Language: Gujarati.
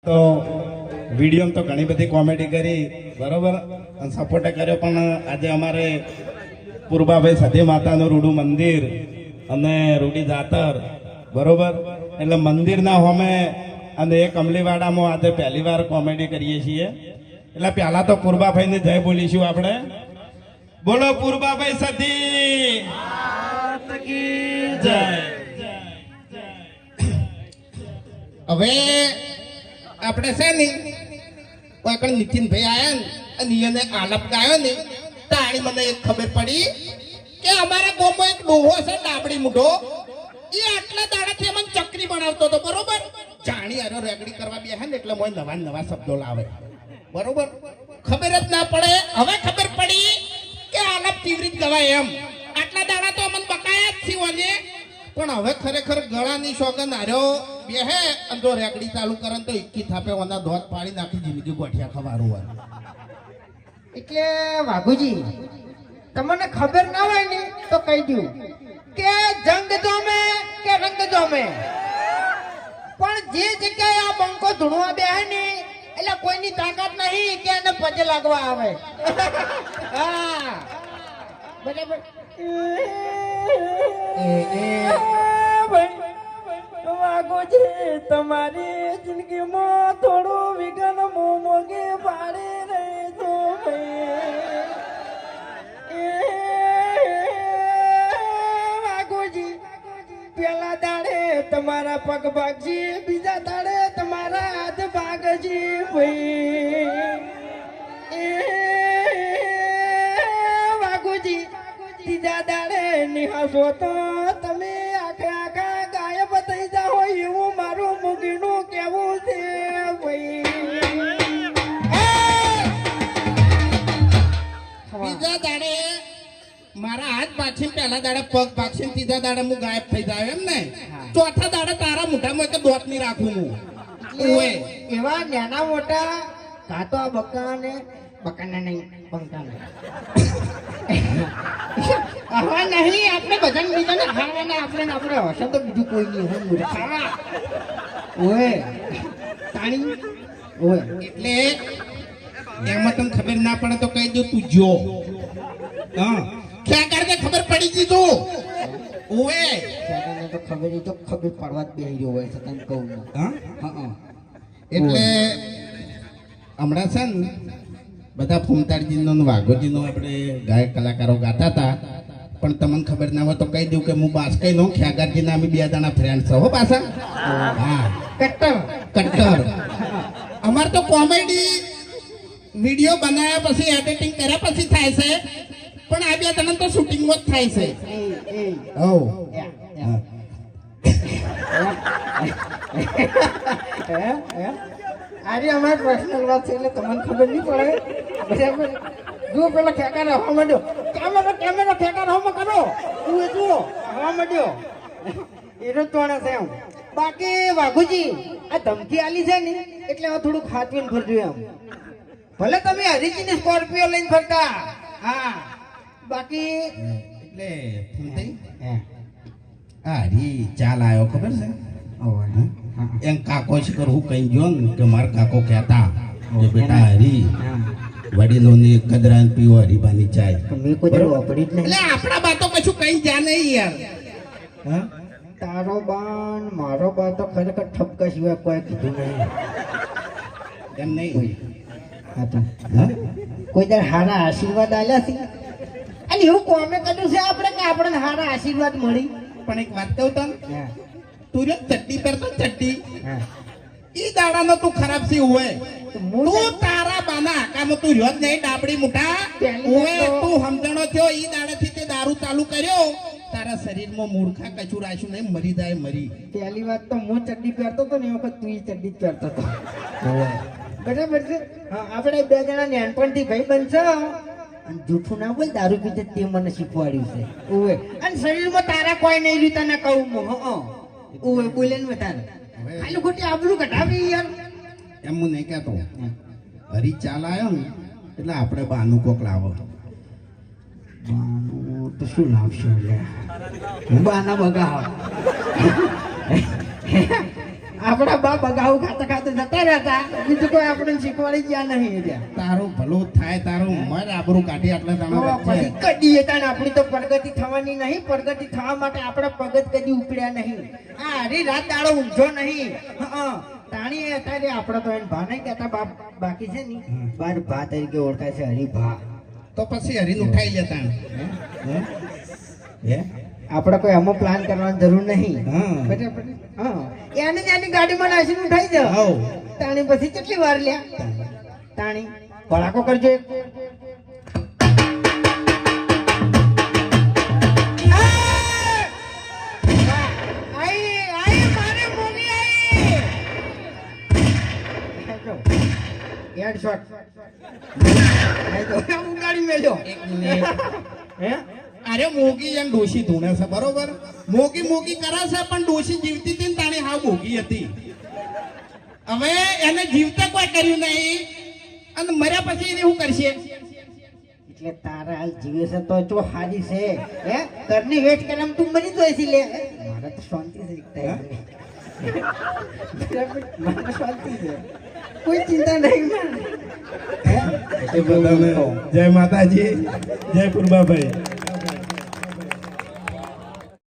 તો વિડીયો તો ઘણી બધી કોમેડી કરી બરોબર સપોર્ટ કર્યો, પણ આજે અમારે પૂર્વાભાઈ સતી માતાનું રૂડું મંદિર અને રૂડી જાતર બરોબર, એટલે મંદિરના હોમે અને એ કમલીવાડામાં આજે પહેલી વાર કોમેડી કરીએ છીએ. એટલે પહેલા તો પૂર્વાભાઈને જય બોલીશું આપણે. બોલો પૂર્વાભાઈ સતી જય. હવે આપણે છે ને કોઈ નીતિનભાઈ આયા ને અને એને આલપ ગાયો ને તાણી મને એક ખબર પડી કે અમારા ગામમાં એક ડોહો છે ડાબડી મૂઢો, એ આટલા દાડાથી મને ચકરી બનાવતો હતો બરોબર. જાણી આરો રેગડી કરવા બેહે ને એટલે મોય નવા નવા શબ્દો લાવે બરોબર, ખબર જ ના પડે. હવે ખબર પડી કે આલપ તીવ્રી ગવાય એમ. આટલા દાડા તો અમને બકાયા જ થયું ને, પણ હવે ખરેખર ગળાની સોગંદ આર્યો બેહે અને જો રેગડી ચાલુ કરે તો ઇક્કી થાપે ઓના ધોત પાડી નાખી જિંદગી ગોઠિયા ખવારું હોય. એટલે વાઘુજી તમને ખબર ના હોય ને તો કહી દઉં કે જંગ જોમે કે રંગ જોમે, પણ જે જગ્યાએ આ બંકો ધૂણવા બેહે ને એટલે કોઈની તાકાત નહીં કે એને પગે લાગવા આવે. હા બરાબર. વાઘુજી તમારી જિંદગીમાં થોડું વિઘન મોગે પાડી રહી તો વાઘુજી પેલા દાડે તમારા પગ ભાગજી, બીજા દાડે તમારા હાથ ભાગજી ભાઈ. વાઘુજી ત્રીજા દાડે નિહાસો તો તમે આખા આખા ગાયબ થઈ જાઓ એવું મારું મુગીનું કેવું છે ભાઈ. બીજા દાડે મારા હાથ પાછી, પહેલા દાડે પગ પાછી, ત્રીજા દાડે હું ગાયબ થઈ જાય એમ ને. ચોથા દાડે તારા મોઢામાં કે દોત નહીં રાખું હું. ઓએ એવા નાના મોટા કાતો બકાને બકાના નહીં બંકાને હવે નહીં આપણે ભજન બીજાને ખાવાના આપણે હશે તો બીજું કોઈ નહીં હોય મૂર્ખા. ઓએ તાણી ઓએ એટલે એમાં તમને ખબર ના પડે તો કહી દઉં તું જો. હા ક્યાં કરકે ખબર પડી ગઈ તું. ઓએ તો ખબર તો ખબર પડવા જ બેહી રહ્યો હોય છે તને કહું. હા હા એટલે હમણાં છે ને બધા ફૂમતાળજીનો વાઘોજીનો આપણે ગાયક કલાકારો ગાતા હતા, પણ તમને ખબર ના હોય તો કહી દઉં કે હું બાસ્કઈનો ખ્યાગારજીના અમે બે જણા ફ્રેન્ડ છો હો પાછા. હા કટ્ટર. અમારે તો કોમેડી વિડીયો બનાવ્યા પછી એડિટિંગ કર્યા પછી થાય છે, પણ આ બે જણા તો શૂટિંગમાં જ થાય છે. આજે અમારી પર્સનલ વાત છે એટલે તમને ખબર નહીં પડે બરાબર. જો પેલા ઠેકાર હવા માંડ્યો, કેમેરો ઠેકાર હવા કરો, તું એ જુઓ હવા માંડ્યો એનો તોણે છે એમ. બાકી વાઘુજી આ ધમકી આલી છે ને એટલે હવે થોડુંક હાથવીને ફરજો એમ. ભલે તમે હરીજીની સ્કોર્પિયો લઈને ફરતા, હા બાકી એટલે ફૂમતાઈ હા રી ચાલ આવ્યો ખબર છે એમ કાકો છે હું કઈ ગયો ને કે મારા કાકો કહેતા કે બેટા હરી વડીલોની કદરાન પીવો હરીબાની ચાય. એટલે આપણા બા તો કશું કઈ જા નહીં યાર. તારો બાન મારો બા તો ખરેખર ઠપકા સિવાય કોઈ કીધું નહીં એમ નહીં. હા તો કોઈ દર હારા આશીર્વાદ આલ્યા છે અને એવું કોમે કર્યું છે આપણે કે આપણને હારા આશીર્વાદ મળી. પણ એક વાત કહું તને, તું જો ચડ્ડી પહેરતો ચડ્ડી ઈ દાડાનો તું ખરાબ છે હોય. તું તારા બાના આકામાં તું રહ્યો જ નહીં ડાબડી મુઠા ઓએ તું સમજણો થયો ઈ દાડાથી તે દારૂ ચાલુ કર્યો તારા શરીરમાં મૂર્ખા કચું રાખ્યું નહીં, મરી જાય મરી. પહેલી વાત તો હું ચડ્ડી પહેરતો હતો ને એ વખત તું ચડ્ડી જ પહેરતો હતો બરાબર છે. આપણે બે જણા નાનપણથી ભાઈ બનશો અને જૂઠું ના બોલ, દારૂ પીતે તે મને શીખવાડ્યું છે. ઓવે અને શરીરમાં તારા કોઈ નહીં રહ્યું તને કહું હું. ઓવે બોલે ને તારે ખાલી ખોટી આબરૂ કઢાવી યાર. એમ હું નહીં કહેતો, હરી ચાલ આવ્યો ને એટલે આપણે બાનું કોક લાવો. બાનું તો શું લાવશો હું બાના બગા આપણા બાપ અગાઉ ખાતા ખાતા જતા રહેતા બીજું કોઈ આપણે શીખવાડી ગયા નહીં ત્યાં તારું ભલું થાય તારું મર આબરૂ કાઢી એટલે તો તાણો પછી કદી હતા ને આપણી તો પ્રગતિ થવાની નહીં. પ્રગતિ થવા માટે આપણે પગત કદી ઉપડ્યા નહીં. આ હરી રાત દાડો ઊંઝો નહીં. હા તાણી અત્યારે આપણે તો એને ભા નહીં કહેતા બાપ બાકી છે ને બાર ભા તરીકે ઓળખાય છે હરિભા. તો પછી હરીને ઉઠાઈ જતા હે આપણે કોઈ આમાં પ્લાન કરવાની જરૂર નહીં. હા. બરાબર? હા એને ત્યાંની ગાડીમાં નાખીને ઉઠાઈ જાવ. હવ તાણી પછી કેટલી વાર લ્યા તાણી ભડાકો કરજો એક. હેડશોટ ગાડી મેલ્યો. એક મિનિટ હે અરે મોગી એમ ડોશી ધૂણે છે બરોબર મોગી મોગી કરે છે પણ ડોશી જીવતી હતી ને તાણી હાવ મોગી હતી હવે એને જીવતા કોઈ કર્યું નહીં અને મર્યા પછી એને શું કરશે એટલે તારા હાલ જીવે છે તો જો હારી છે હે ઘરની વેટ કરમ તું મરી તો એસી લે મારે તો શાંતિ છે એક ટાઈમ મારે શાંતિ છે કોઈ ચિંતા નહીં મને. હે એ બધાને જય માતાજી, જય પૂર્વાભાઈ.